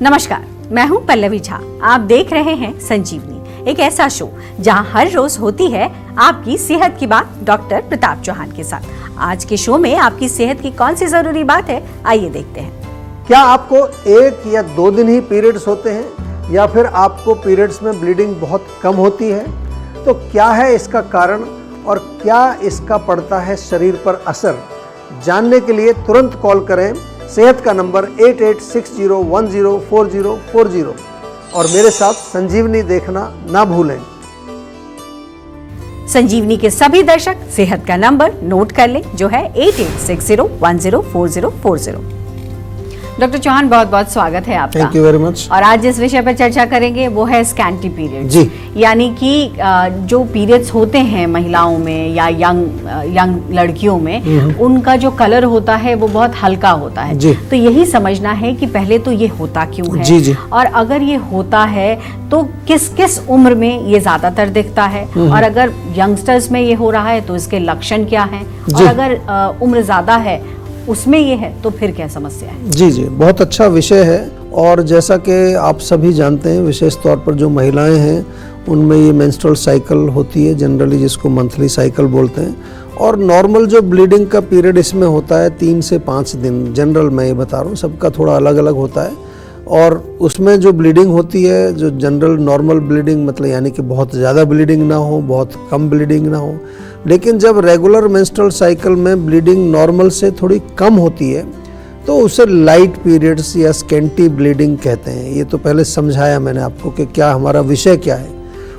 नमस्कार, मैं हूं पल्लवी झा। आप देख रहे हैं संजीवनी, एक ऐसा शो जहां हर रोज होती है आपकी सेहत की बात डॉक्टर प्रताप चौहान के साथ। आज के शो में आपकी सेहत की कौन सी जरूरी बात है, आइए देखते हैं। क्या आपको 1 या 2 दिन ही पीरियड्स होते हैं या फिर आपको पीरियड्स में ब्लीडिंग बहुत कम होती है? तो क्या है इसका कारण और क्या इसका पड़ता है शरीर पर असर? जानने के लिए तुरंत कॉल करें सेहत का नंबर 8860104040 और मेरे साथ संजीवनी देखना ना भूलें। संजीवनी के सभी दर्शक सेहत का नंबर नोट कर लें, जो है 8860104040। डॉक्टर चौहान, बहुत बहुत स्वागत है आपका। Thank you very much. और आज जिस विषय पर चर्चा करेंगे वो है स्कैंटी पीरियड जी। यानी कि जो पीरियड्स होते हैं महिलाओं में या यंग लड़कियों में, उनका जो कलर होता है वो बहुत हल्का होता है जी। तो यही समझना है कि पहले तो ये होता क्यों है, जी जी। और अगर ये होता है तो किस किस उम्र में ये ज्यादातर दिखता है, और अगर यंगस्टर्स में ये हो रहा है तो इसके लक्षण क्या हैं, और अगर उम्र ज्यादा है उसमें ये है तो फिर क्या समस्या है? जी जी, बहुत अच्छा विषय है। और जैसा कि आप सभी जानते हैं, विशेष तौर पर जो महिलाएं हैं उनमें ये मेंस्ट्रुअल साइकिल होती है, जनरली जिसको मंथली साइकिल बोलते हैं। और नॉर्मल जो ब्लीडिंग का पीरियड इसमें होता है 3 से 5 दिन, जनरल मैं ये बता रहा हूँ, सबका थोड़ा अलग अलग होता है। और उसमें जो ब्लीडिंग होती है, जो जनरल नॉर्मल ब्लीडिंग मतलब यानी कि बहुत ज़्यादा ब्लीडिंग ना हो, बहुत कम ब्लीडिंग ना हो। लेकिन जब रेगुलर मेंस्ट्रुअल साइकिल में ब्लीडिंग नॉर्मल से थोड़ी कम होती है तो उसे लाइट पीरियड्स या स्कैंटी ब्लीडिंग कहते हैं। ये तो पहले समझाया मैंने आपको कि क्या हमारा विषय क्या है।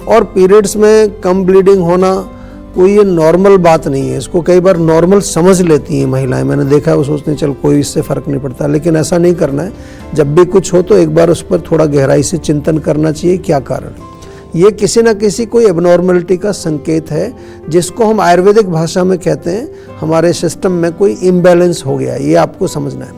और पीरियड्स में कम ब्लीडिंग होना कोई ये नॉर्मल बात नहीं है, इसको कई बार नॉर्मल समझ लेती हैं महिलाएं। मैंने देखा है, वो सोचते हैं चल कोई इससे फ़र्क नहीं पड़ता, लेकिन ऐसा नहीं करना है। जब भी कुछ हो तो एक बार उस पर थोड़ा गहराई से चिंतन करना चाहिए, क्या कारण है। ये किसी न किसी कोई एबनॉर्मलिटी का संकेत है, जिसको हम आयुर्वेदिक भाषा में कहते हैं हमारे सिस्टम में कोई इम्बैलेंस हो गया, ये आपको समझना है।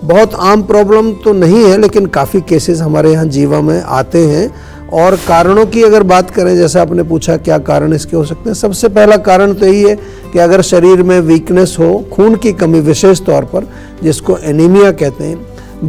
बहुत आम प्रॉब्लम तो नहीं है, लेकिन काफ़ी केसेस हमारे यहाँ जीवा में आते हैं। और कारणों की अगर बात करें, जैसे आपने पूछा क्या कारण इसके हो सकते हैं, सबसे पहला कारण तो यही है कि अगर शरीर में वीकनेस हो, खून की कमी विशेष तौर पर, जिसको एनीमिया कहते हैं,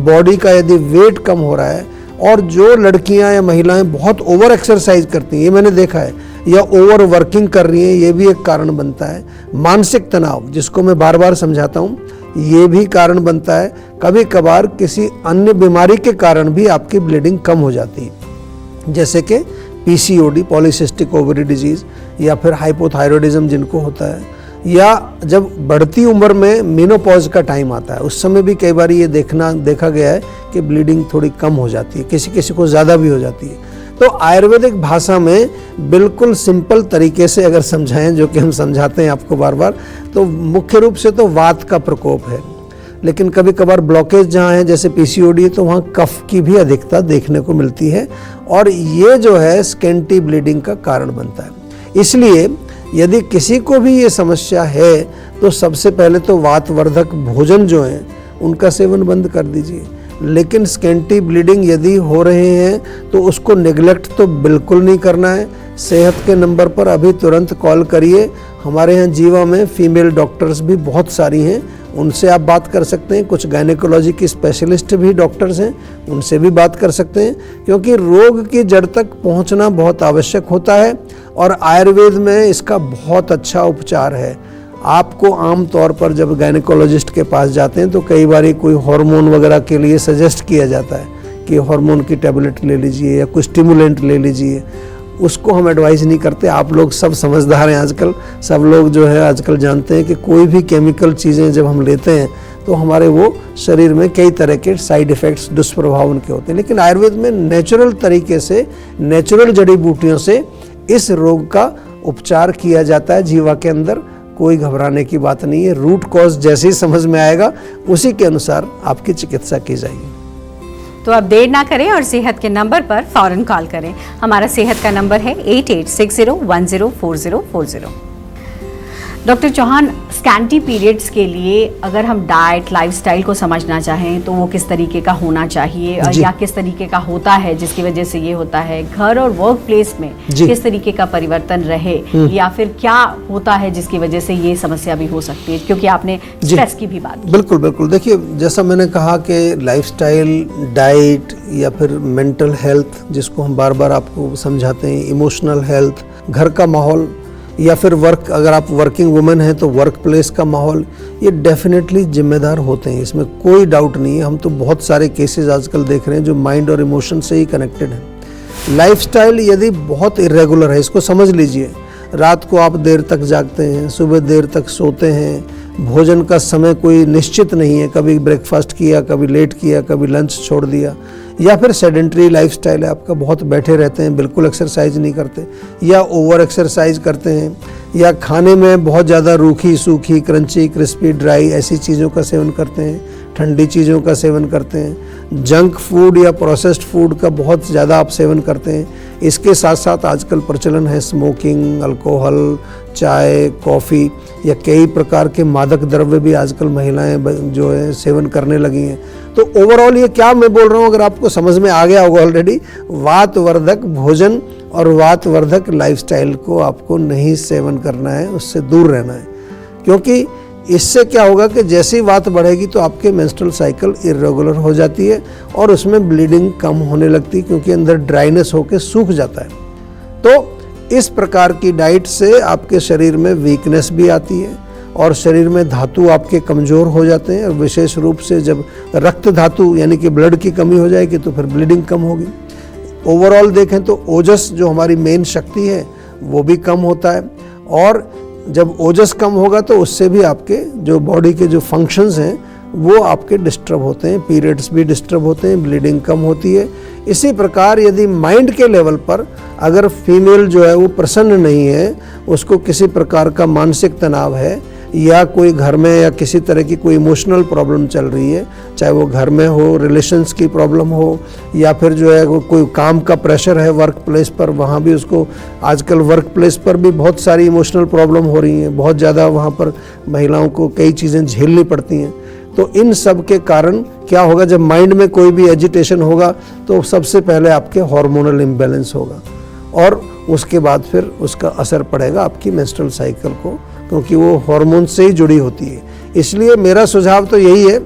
बॉडी का यदि वेट कम हो रहा है, और जो लड़कियां या महिलाएं बहुत ओवर एक्सरसाइज करती हैं, ये मैंने देखा है, या ओवर वर्किंग कर रही हैं, ये भी एक कारण बनता है। मानसिक तनाव, जिसको मैं बार बार समझाता हूँ, ये भी कारण बनता है। कभी कभार किसी अन्य बीमारी के कारण भी आपकी ब्लीडिंग कम हो जाती है, जैसे कि PCOD पॉलीसिस्टिक ओवरी डिजीज, या फिर हाइपोथायरॉयडिज्म जिनको होता है, या जब बढ़ती उम्र में मेनोपॉज का टाइम आता है, उस समय भी कई बार ये देखा गया है कि ब्लीडिंग थोड़ी कम हो जाती है, किसी किसी को ज़्यादा भी हो जाती है। तो आयुर्वेदिक भाषा में बिल्कुल सिंपल तरीके से अगर समझाएं, जो कि हम समझाते हैं आपको बार बार, तो मुख्य रूप से तो वात का प्रकोप है। लेकिन कभी कभार ब्लॉकेज जहाँ है, जैसे PCOD, तो वहाँ कफ की भी अधिकता देखने को मिलती है, और ये जो है स्कैंटी ब्लीडिंग का कारण बनता है। इसलिए यदि किसी को भी ये समस्या है तो सबसे पहले तो वातवर्धक भोजन जो हैं उनका सेवन बंद कर दीजिए। लेकिन स्कैंटी ब्लीडिंग यदि हो रहे हैं तो उसको नेग्लेक्ट तो बिल्कुल नहीं करना है। सेहत के नंबर पर अभी तुरंत कॉल करिए। हमारे यहाँ जीवा में फीमेल डॉक्टर्स भी बहुत सारी हैं, उनसे आप बात कर सकते हैं। कुछ गायनेकोलॉजी की स्पेशलिस्ट भी डॉक्टर्स हैं, उनसे भी बात कर सकते हैं, क्योंकि रोग की जड़ तक पहुंचना बहुत आवश्यक होता है। और आयुर्वेद में इसका बहुत अच्छा उपचार है। आपको आम तौर पर जब गायनेकोलॉजिस्ट के पास जाते हैं तो कई बार कोई हार्मोन वगैरह के लिए सजेस्ट किया जाता है कि हार्मोन की टैबलेट ले लीजिए या कुछ स्टिमुलेंट ले लीजिए। उसको हम एडवाइस नहीं करते। आप लोग सब समझदार हैं आजकल, सब लोग जो है आजकल जानते हैं कि कोई भी केमिकल चीज़ें जब हम लेते हैं तो हमारे वो शरीर में कई तरह के साइड इफ़ेक्ट्स, दुष्प्रभाव उनके होते हैं। लेकिन आयुर्वेद में नेचुरल तरीके से, नेचुरल जड़ी बूटियों से इस रोग का उपचार किया जाता है। जीवा के अंदर कोई घबराने की बात नहीं है। रूट कॉज जैसे ही समझ में आएगा उसी के अनुसार आपकी चिकित्सा की जाएगी। तो अब देर ना करें और सेहत के नंबर पर फौरन कॉल करें। हमारा सेहत का नंबर है 8860104040। डॉक्टर चौहान, स्कैंटी पीरियड्स के लिए अगर हम डाइट लाइफस्टाइल को समझना चाहें तो वो किस तरीके का होना चाहिए या किस तरीके का होता है जिसकी वजह से ये होता है, घर और वर्क प्लेस में किस तरीके का परिवर्तन रहे, या फिर क्या होता है जिसकी वजह से ये समस्या भी हो सकती है, क्योंकि आपने स्ट्रेस की भी बात की। बिल्कुल बिल्कुल, देखिए जैसा मैंने कहा कि लाइफस्टाइल, डाइट या फिर मेंटल हेल्थ जिसको हम बार बार आपको समझाते हैं, इमोशनल हेल्थ, घर का माहौल या फिर वर्क, अगर आप वर्किंग वुमेन हैं तो वर्क प्लेस का माहौल, ये डेफिनेटली जिम्मेदार होते हैं, इसमें कोई डाउट नहीं है। हम तो बहुत सारे केसेस आजकल देख रहे हैं जो माइंड और इमोशन से ही कनेक्टेड हैं। लाइफस्टाइल यदि बहुत इरेगुलर है, इसको समझ लीजिए, रात को आप देर तक जागते हैं, सुबह देर तक सोते हैं, भोजन का समय कोई निश्चित नहीं है, कभी ब्रेकफास्ट किया, कभी लेट किया, कभी लंच छोड़ दिया, या फिर सेडेंटरी लाइफस्टाइल है आपका, बहुत बैठे रहते हैं, बिल्कुल एक्सरसाइज नहीं करते, या ओवर एक्सरसाइज करते हैं, या खाने में बहुत ज़्यादा रूखी सूखी, क्रंची, क्रिस्पी, ड्राई ऐसी चीज़ों का सेवन करते हैं, ठंडी चीज़ों का सेवन करते हैं, जंक फूड या प्रोसेस्ड फूड का बहुत ज़्यादा आप सेवन करते हैं। इसके साथ साथ आजकल प्रचलन है स्मोकिंग, अल्कोहल, चाय, कॉफ़ी या कई प्रकार के मादक द्रव्य भी आजकल महिलाएं जो है सेवन करने लगी हैं। तो ओवरऑल ये क्या मैं बोल रहा हूँ, अगर आपको समझ में आ गया होगा ऑलरेडी, वातवर्धक भोजन और वातवर्धक लाइफस्टाइल को आपको नहीं सेवन करना है, उससे दूर रहना है, क्योंकि इससे क्या होगा कि जैसे ही वात बढ़ेगी तो आपके मेंस्ट्रुअल साइकिल इरेगुलर हो जाती है और उसमें ब्लीडिंग कम होने लगती है, क्योंकि अंदर ड्राइनेस होकर सूख जाता है। तो इस प्रकार की डाइट से आपके शरीर में वीकनेस भी आती है और शरीर में धातु आपके कमज़ोर हो जाते हैं, और विशेष रूप से जब रक्त धातु यानी कि ब्लड की कमी हो जाएगी तो फिर ब्लीडिंग कम होगी। ओवरऑल देखें तो ओजस जो हमारी मेन शक्ति है वो भी कम होता है, और जब ओजस कम होगा तो उससे भी आपके जो बॉडी के जो फंक्शंस हैं वो आपके डिस्टर्ब होते हैं, पीरियड्स भी डिस्टर्ब होते हैं, ब्लीडिंग कम होती है। इसी प्रकार यदि माइंड के लेवल पर अगर फीमेल जो है वो प्रसन्न नहीं है, उसको किसी प्रकार का मानसिक तनाव है, या कोई घर में या किसी तरह की कोई इमोशनल प्रॉब्लम चल रही है, चाहे वो घर में हो, रिलेशंस की प्रॉब्लम हो, या फिर जो है वो कोई काम का प्रेशर है वर्क प्लेस पर, वहाँ भी उसको, आजकल वर्क प्लेस पर भी बहुत सारी इमोशनल प्रॉब्लम हो रही हैं, बहुत ज़्यादा वहाँ पर महिलाओं को कई चीज़ें झेलनी पड़ती हैं। तो इन सब के कारण क्या होगा, जब माइंड में कोई भी एजिटेशन होगा तो सबसे पहले आपके हार्मोनल इम्बैलेंस होगा, और उसके बाद फिर उसका असर पड़ेगा आपकी मेंस्ट्रुअल साइकिल को, क्योंकि वो हार्मोन से ही जुड़ी होती है। इसलिए मेरा सुझाव तो यही है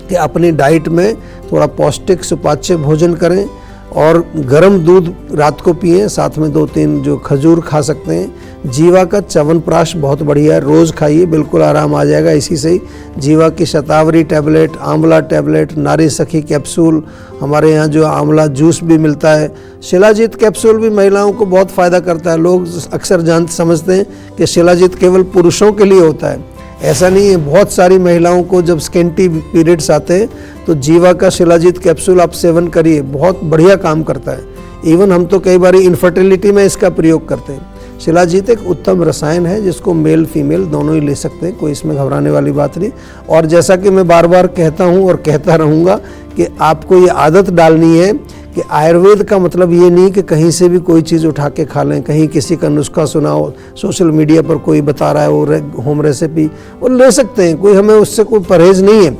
कि अपनी डाइट में थोड़ा पौष्टिक सुपाच्य भोजन करें, और गर्म दूध रात को पिएं, साथ में 2-3 जो खजूर खा सकते हैं। जीवा का च्यवनप्राश बहुत बढ़िया है, रोज़ खाइए, बिल्कुल आराम आ जाएगा इसी से ही। जीवा की शतावरी टैबलेट, आंवला टैबलेट, नारी सखी कैप्सूल, हमारे यहाँ जो आंवला जूस भी मिलता है, शिलाजीत कैप्सूल भी महिलाओं को बहुत फ़ायदा करता है। लोग अक्सर समझते हैं कि शिलाजीत केवल पुरुषों के लिए होता है, ऐसा नहीं है। बहुत सारी महिलाओं को जब स्कैंटी पीरियड्स आते हैं तो जीवा का शिलाजीत कैप्सूल आप सेवन करिए, बहुत बढ़िया काम करता है। इवन हम तो कई बार इनफर्टिलिटी में इसका प्रयोग करते हैं। शिलाजीत एक उत्तम रसायन है जिसको मेल फीमेल दोनों ही ले सकते हैं, कोई इसमें घबराने वाली बात नहीं। और जैसा कि मैं बार बार कहता हूँ और कहता रहूँगा कि आपको ये आदत डालनी है कि आयुर्वेद का मतलब ये नहीं कि कहीं से भी कोई चीज़ उठा के खा लें, कहीं किसी का नुस्खा सुनाओ, सोशल मीडिया पर कोई बता रहा है वो होम रेसिपी, वो ले सकते हैं, कोई हमें उससे कोई परहेज़ नहीं है।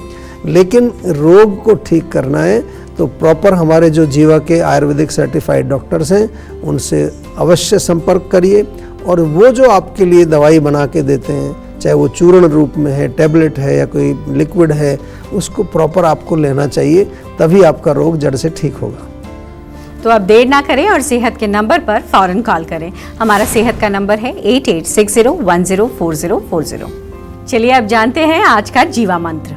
लेकिन रोग को ठीक करना है तो प्रॉपर हमारे जो जीवा के आयुर्वेदिक सर्टिफाइड डॉक्टर्स हैं उनसे अवश्य संपर्क करिए, और वो जो आपके लिए दवाई बना के देते हैं, चाहे वो चूर्ण रूप में है, टैबलेट है या कोई लिक्विड है, उसको प्रॉपर आपको लेना चाहिए, तभी आपका रोग जड़ से ठीक होगा। तो अब देर ना करें और सेहत के नंबर पर फौरन कॉल करें। हमारा सेहत का नंबर है 8860104040। चलिए अब जानते हैं आज का जीवा मंत्र।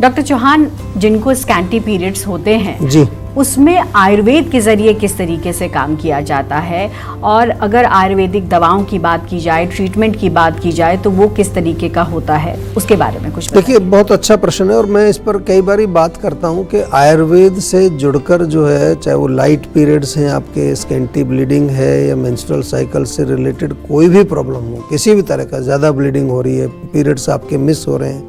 डॉक्टर चौहान, जिनको स्कैंटी पीरियड्स होते हैं जी, उसमें आयुर्वेद के जरिए किस तरीके से काम किया जाता है, और अगर आयुर्वेदिक दवाओं की बात की जाए, ट्रीटमेंट की बात की जाए, तो वो किस तरीके का होता है, उसके बारे में कुछ देखिए। बहुत अच्छा प्रश्न है और मैं इस पर कई बार बात करता हूँ कि आयुर्वेद से जुड़कर जो है, चाहे वो लाइट पीरियड्स हैं, आपके स्कैंटी ब्लीडिंग है, या मेंस्ट्रुअल साइकिल से रिलेटेड कोई भी प्रॉब्लम हो, किसी भी तरह का, ज़्यादा ब्लीडिंग हो रही है, पीरियड्स आपके मिस हो रहे हैं,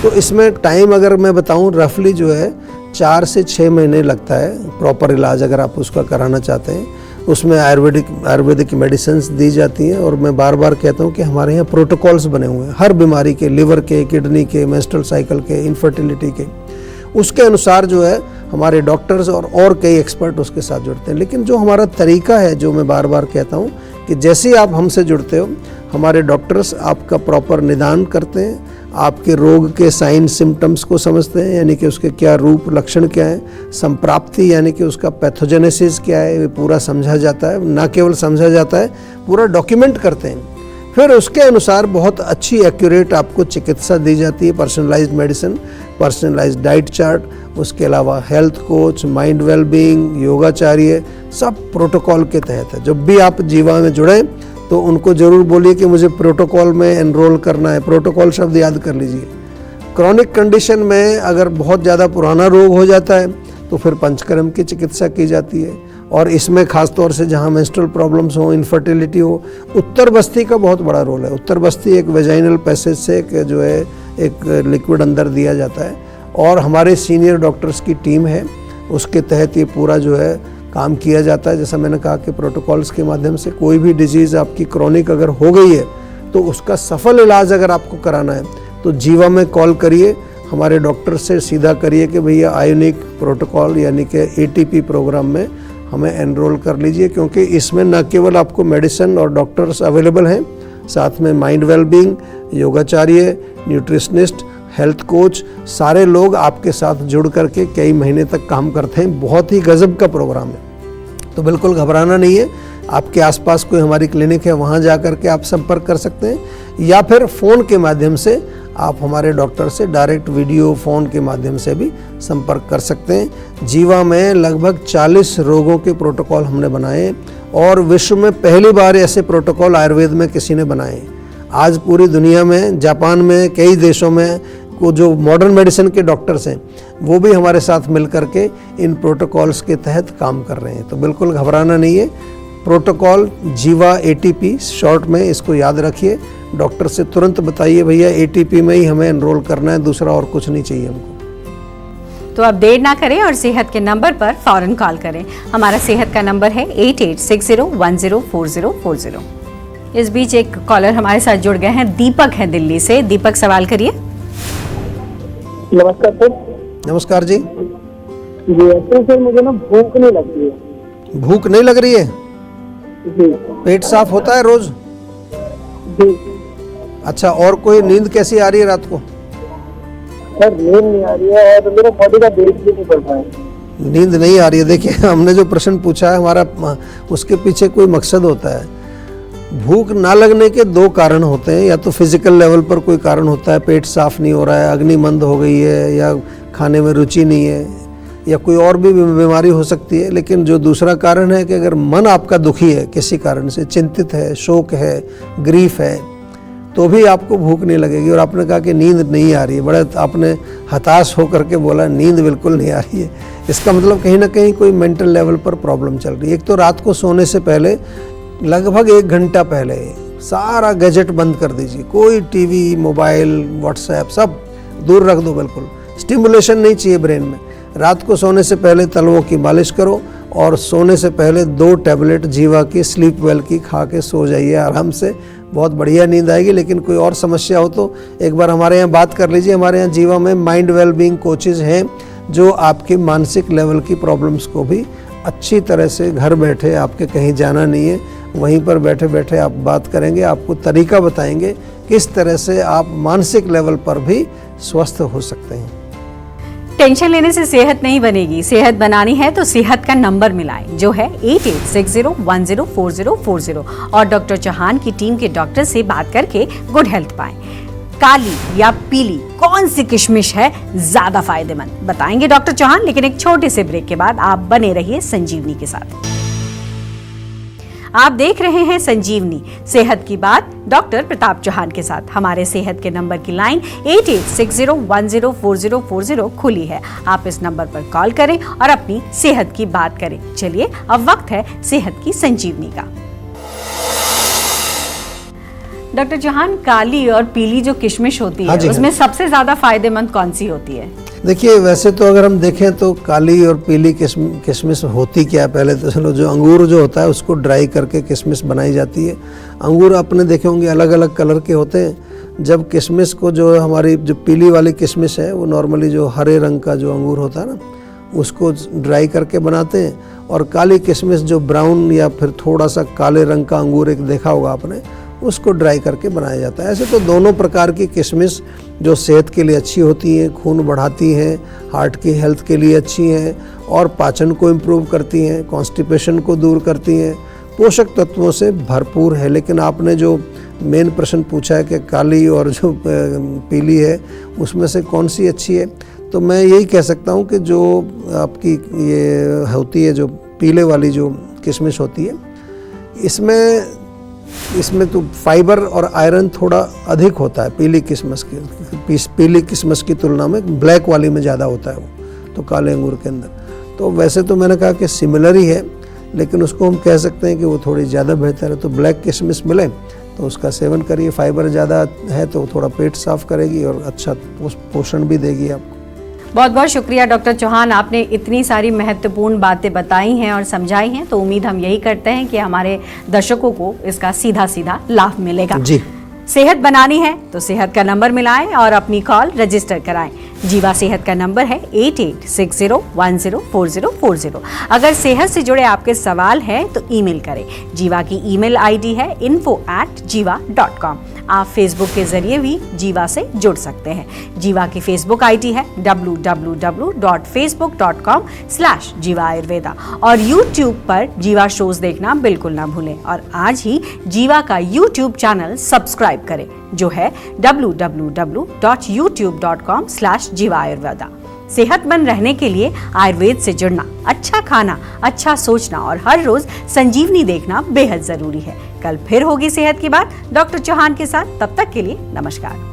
तो इसमें टाइम अगर मैं बताऊँ रफली जो है 4 से 6 महीने लगता है प्रॉपर इलाज अगर आप उसका कराना चाहते हैं। उसमें आयुर्वेदिक मेडिसिन्स दी जाती हैं। और मैं बार बार कहता हूँ कि हमारे यहाँ प्रोटोकॉल्स बने हुए हैं हर बीमारी के, लिवर के, किडनी के, मेंस्ट्रुअल साइकिल के, इनफर्टिलिटी के। उसके अनुसार जो है हमारे डॉक्टर्स और कई एक्सपर्ट उसके साथ जुड़ते हैं। लेकिन जो हमारा तरीका है, जो मैं बार बार कहता हूँ कि जैसे ही आप हमसे जुड़ते हो, हमारे डॉक्टर्स आपका प्रॉपर निदान करते हैं, आपके रोग के साइन सिम्टम्स को समझते हैं, यानी कि उसके क्या रूप लक्षण क्या है, संप्राप्ति यानी कि उसका पैथोजेनेसिस क्या है, ये पूरा समझा जाता है। ना केवल समझा जाता है, पूरा डॉक्यूमेंट करते हैं। फिर उसके अनुसार बहुत अच्छी एक्यूरेट आपको चिकित्सा दी जाती है, personalised medicine, personalised diet chart, उसके अलावा हेल्थ कोच, माइंड वेलबींग, योगाचार्य, सब प्रोटोकॉल के तहत है। जब भी आप जीवा में जुड़े तो उनको ज़रूर बोलिए कि मुझे प्रोटोकॉल में एनरोल करना है। प्रोटोकॉल शब्द याद कर लीजिए। क्रॉनिक कंडीशन में अगर बहुत ज़्यादा पुराना रोग हो जाता है तो फिर पंचकर्म की चिकित्सा की जाती है। और इसमें खास तौर से जहाँ मेंस्ट्रुअल प्रॉब्लम्स हो, इनफर्टिलिटी हो, उत्तर बस्ती का बहुत बड़ा रोल है। उत्तर बस्ती एक वेजाइनल पैसेज से जो है एक लिक्विड अंदर दिया जाता है और हमारे सीनियर डॉक्टर्स की टीम है, उसके तहत ये पूरा जो है काम किया जाता है। जैसा मैंने कहा कि प्रोटोकॉल्स के माध्यम से कोई भी डिजीज़ आपकी क्रॉनिक अगर हो गई है तो उसका सफल इलाज अगर आपको कराना है तो जीवा में कॉल करिए, हमारे डॉक्टर से सीधा करिए कि भैया आयोनिक प्रोटोकॉल यानी कि ATP प्रोग्राम में हमें एनरोल कर लीजिए। क्योंकि इसमें न केवल आपको मेडिसिन और डॉक्टर्स अवेलेबल हैं, साथ में माइंड वेलबींग, योगाचार्य, न्यूट्रिशनिस्ट, हेल्थ कोच, सारे लोग आपके साथ जुड़ करके कई महीने तक काम करते हैं। बहुत ही गजब का प्रोग्राम है, तो बिल्कुल घबराना नहीं है। आपके आसपास कोई हमारी क्लिनिक है, वहाँ जा कर के आप संपर्क कर सकते हैं, या फिर फ़ोन के माध्यम से आप हमारे डॉक्टर से डायरेक्ट वीडियो फ़ोन के माध्यम से भी संपर्क कर सकते हैं। जीवा में लगभग 40 रोगों के प्रोटोकॉल हमने बनाए और विश्व में पहली बार ऐसे प्रोटोकॉल आयुर्वेद में किसी ने बनाए। आज पूरी दुनिया में, जापान में, कई देशों में को जो मॉडर्न मेडिसिन के डॉक्टर्स हैं वो भी हमारे साथ मिल करके इन प्रोटोकॉल्स के तहत काम कर रहे हैं। तो बिल्कुल घबराना नहीं है। प्रोटोकॉल जीवा ATP शॉर्ट में, इसको याद रखिए। डॉक्टर से तुरंत बताइए भैया ATP में ही हमें एनरोल करना है, दूसरा और कुछ नहीं चाहिए हमको। तो अब देर ना करें और सेहत के नंबर पर फौरन कॉल करें। हमारा सेहत का नंबर है 8860104040। इस बीच एक कॉलर हमारे साथ जुड़ गए हैं, दीपक हैं दिल्ली से। दीपक, सवाल करिए। नमस्कार सर। नमस्कार जी। जी सर, मुझे ना भूख नहीं लगती है। भूख नहीं लग रही है? जी। पेट साफ होता है रोज? जी। अच्छा, और कोई नींद कैसी आ रही है रात को? सर नींद नहीं आ रही है और मेरा बॉडी का वेट भी नहीं बढ़ रहा है। नींद नहीं आ रही है? देखिए, हमने जो प्रश्न पूछा है हमारा, उसके पीछे कोई मकसद होता है। भूख ना लगने के 2 कारण होते हैं। या तो फिजिकल लेवल पर कोई कारण होता है, पेट साफ नहीं हो रहा है, अग्निमंद हो गई है, या खाने में रुचि नहीं है, या कोई और भी बीमारी हो सकती है। लेकिन जो दूसरा कारण है कि अगर मन आपका दुखी है, किसी कारण से चिंतित है, शोक है, ग्रीफ है, तो भी आपको भूख नहीं लगेगी। और आपने कहा कि नींद नहीं आ रही है, बड़ा आपने हताश होकर के बोला नींद बिल्कुल नहीं आ रही है। इसका मतलब कहीं ना कहीं कोई मेंटल लेवल पर प्रॉब्लम चल रही है। एक तो रात को सोने से पहले लगभग 1 घंटा पहले सारा गैजेट बंद कर दीजिए। कोई टीवी, मोबाइल, व्हाट्सएप सब दूर रख दो। बिल्कुल स्टिमुलेशन नहीं चाहिए ब्रेन में। रात को सोने से पहले तलवों की मालिश करो और सोने से पहले 2 टैबलेट जीवा की, स्लीप वेल की खा के सो जाइए आराम से। बहुत बढ़िया नींद आएगी। लेकिन कोई और समस्या हो तो एक बार हमारे यहाँ बात कर लीजिए। हमारे यहाँ जीवा में माइंड वेलबींग कोचेज हैं जो आपकी मानसिक लेवल की प्रॉब्लम्स को भी अच्छी तरह से घर बैठे, आपके कहीं जाना नहीं है, वहीं पर बैठे बैठे आप बात करेंगे, आपको तरीका बताएंगे किस तरह से आप मानसिक लेवल पर भी स्वस्थ हो सकते हैं। टेंशन लेने से सेहत नहीं बनेगी। सेहत बनानी है तो सेहत का नंबर मिलाएं, जो है 8860104040, और डॉक्टर चौहान की टीम के डॉक्टर से बात करके गुड हेल्थ पाएं। काली या पीली कौन सी किशमिश है ज्यादा फायदेमंद, बताएंगे डॉक्टर चौहान। लेकिन एक छोटे से ब्रेक के बाद आप बने रहिए संजीवनी के साथ। आप देख रहे हैं संजीवनी, सेहत की बात डॉक्टर प्रताप चौहान के साथ। हमारे सेहत के नंबर की लाइन 8860104040 खुली है। आप इस नंबर पर कॉल करें और अपनी सेहत की बात करें। चलिए, अब वक्त है सेहत की संजीवनी का। डॉक्टर चौहान, काली और पीली जो किशमिश होती हाँ है जी, उसमें सबसे ज्यादा फायदेमंद कौन सी होती है? देखिए, वैसे तो अगर हम देखें तो काली और पीली किशमिश होती क्या है, पहले तो चलो जो अंगूर जो होता है उसको ड्राई करके किशमिश बनाई जाती है। अंगूर आपने देखे होंगे अलग अलग कलर के होते हैं। जब किशमिश को जो हमारी जो पीली वाली किशमिश है वो नॉर्मली जो हरे रंग का जो अंगूर होता है ना उसको ड्राई करके बनाते हैं, और काली किशमिश जो ब्राउन या फिर थोड़ा सा काले रंग का अंगूर एक देखा होगा आपने, उसको ड्राई करके बनाया जाता है। ऐसे तो दोनों प्रकार की किशमिश जो सेहत के लिए अच्छी होती हैं, खून बढ़ाती हैं, हार्ट की हेल्थ के लिए अच्छी हैं और पाचन को इम्प्रूव करती हैं, कॉन्स्टिपेशन को दूर करती हैं, पोषक तत्वों से भरपूर है। लेकिन आपने जो मेन प्रश्न पूछा है कि काली और जो पीली है उसमें से कौन सी अच्छी है, तो मैं यही कह सकता हूँ कि जो आपकी ये होती है जो पीले वाली जो किशमिश होती है इसमें तो फाइबर और आयरन थोड़ा अधिक होता है पीली किशमिश की तुलना में। ब्लैक वाली में ज़्यादा होता है वो तो काले अंगूर के अंदर। तो वैसे तो मैंने कहा कि सिमिलर ही है, लेकिन उसको हम कह सकते हैं कि वो थोड़ी ज़्यादा बेहतर है। तो ब्लैक किशमिश मिले तो उसका सेवन करिए, फाइबर ज़्यादा है तो थोड़ा पेट साफ करेगी और अच्छा पोषण भी देगी आपको। बहुत बहुत शुक्रिया डॉक्टर चौहान, आपने इतनी सारी महत्वपूर्ण बातें बताई हैं और समझाई हैं। तो उम्मीद हम यही करते हैं कि हमारे दर्शकों को इसका सीधा सीधा लाभ मिलेगा। जी, सेहत बनानी है तो सेहत का नंबर मिलाएं और अपनी कॉल रजिस्टर कराएं। जीवा सेहत का नंबर है 8860104040। अगर सेहत से जुड़े आपके सवाल हैं तो ईमेल करें। जीवा की ईमेल आईडी है info@jiva.com। आप फेसबुक के जरिए भी जीवा से जुड़ सकते हैं। जीवा की फेसबुक आईडी है www.facebook.com/jiva ayurveda और यूट्यूब पर जीवा शोज देखना बिल्कुल ना भूलें। और आज ही जीवा का यूट्यूब चैनल सब्सक्राइब करें जो है www.youtube.com/jiva ayurveda। सेहतमंद रहने के लिए आयुर्वेद से जुड़ना, अच्छा खाना, अच्छा सोचना और हर रोज संजीवनी देखना बेहद जरूरी है। कल फिर होगी सेहत की बात डॉक्टर चौहान के साथ। तब तक के लिए नमस्कार।